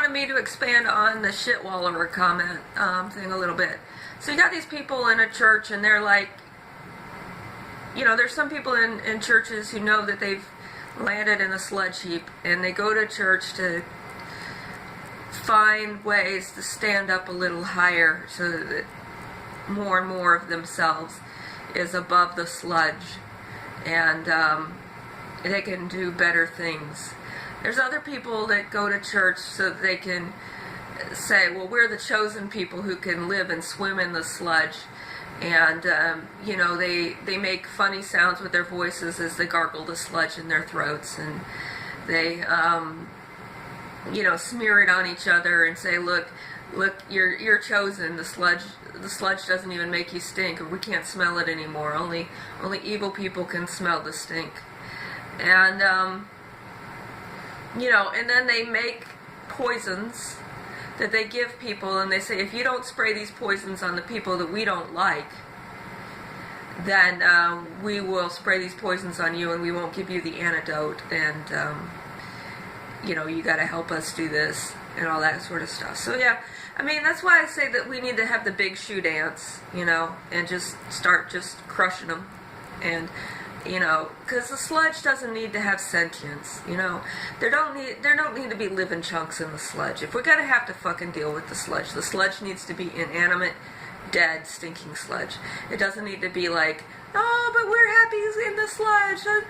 wanted me to expand on the shit wallower comment thing a little bit. So you got these people in a church, and they're like, there's some people in churches who know that they've landed in a sludge heap, and they go to church to find ways to stand up a little higher so that more and more of themselves is above the sludge, and they can do better things. There's other people that go to church so that they can say, well, we're the chosen people who can live and swim in the sludge, and they make funny sounds with their voices as they gargle the sludge in their throats, and they smear it on each other and say, look, you're chosen. The sludge doesn't even make you stink, or we can't smell it anymore. Only evil people can smell the stink. And and then they make poisons that they give people, and they say, if you don't spray these poisons on the people that we don't like, then we will spray these poisons on you, and we won't give you the antidote, and you got to help us do this, and all that sort of stuff. So yeah, I mean, that's why I say that we need to have the big shoe dance, and just start just crushing them, and because the sludge doesn't need to have sentience, there don't need to be living chunks in the sludge. If we're gonna have to fucking deal with the sludge needs to be inanimate, dead, stinking sludge. It doesn't need to be like, oh, but we're happy in the sludge, blah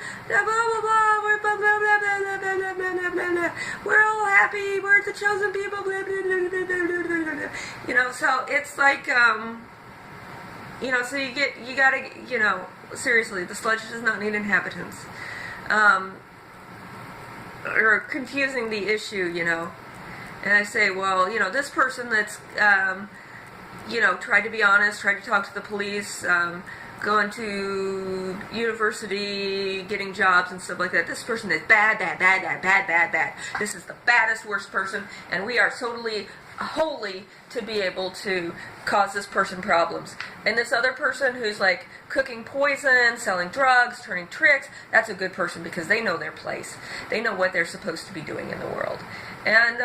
blah blah, we're blah blah blah blah blah blah blah blah blah, we're all happy, we're the chosen people, blah blah blah blah blah blah. So it's like, so you gotta, seriously, the sludge does not need inhabitants. Or confusing the issue, And I say, well, this person that's, tried to be honest, tried to talk to the police, going to university, getting jobs and stuff like that. This person is bad, bad, bad, bad, bad, bad, bad. This is the baddest, worst person, and we are totally holy to be able to cause this person problems. And this other person who's like cooking poison, selling drugs, turning tricks, that's a good person because they know their place. They know what they're supposed to be doing in the world. And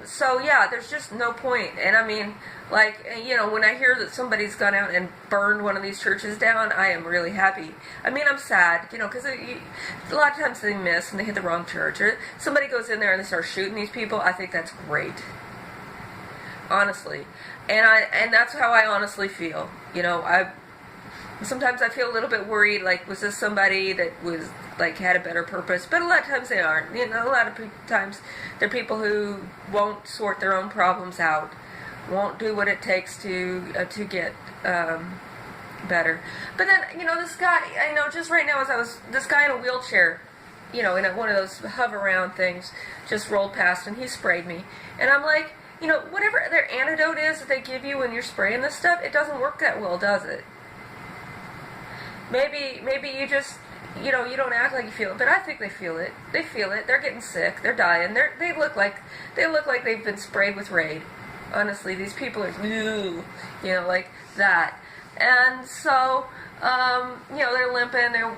so yeah, there's just no point. And I mean, like, when I hear that somebody's gone out and burned one of these churches down, I am really happy. I mean, I'm sad, because a lot of times they miss and they hit the wrong church, or somebody goes in there and they start shooting these people. I think that's great. Honestly, and that's how I honestly feel. Sometimes I feel a little bit worried. Like, was this somebody that was like had a better purpose? But a lot of times they aren't. A lot of times they're people who won't sort their own problems out, won't do what it takes to get better. But then this guy, I know just right now this guy in a wheelchair, in one of those hover around things, just rolled past and he sprayed me, and I'm like, whatever their antidote is that they give you when you're spraying this stuff, it doesn't work that well, does it? Maybe you just, you don't act like you feel it, but I think they feel it. They feel it. They're getting sick. They're dying. They look like they've been sprayed with Raid. Honestly, these people are, like that. And so, they're limping. They're,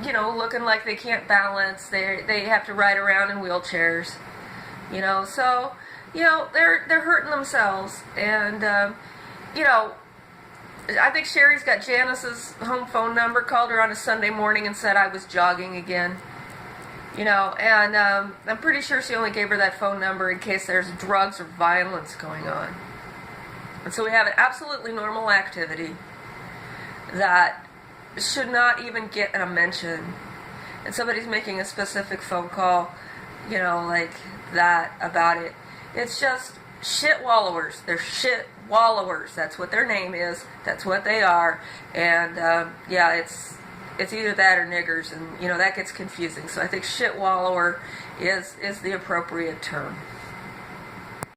looking like they can't balance. They have to ride around in wheelchairs. So. They're hurting themselves, and I think Sherry's got Janice's home phone number, called her on a Sunday morning and said I was jogging again, and I'm pretty sure she only gave her that phone number in case there's drugs or violence going on. And so we have an absolutely normal activity that should not even get a mention, and somebody's making a specific phone call, like that about it. It's just shit wallowers. They're shit wallowers. That's what their name is. That's what they are. And it's either that or niggers, and that gets confusing. So I think shit wallower is the appropriate term.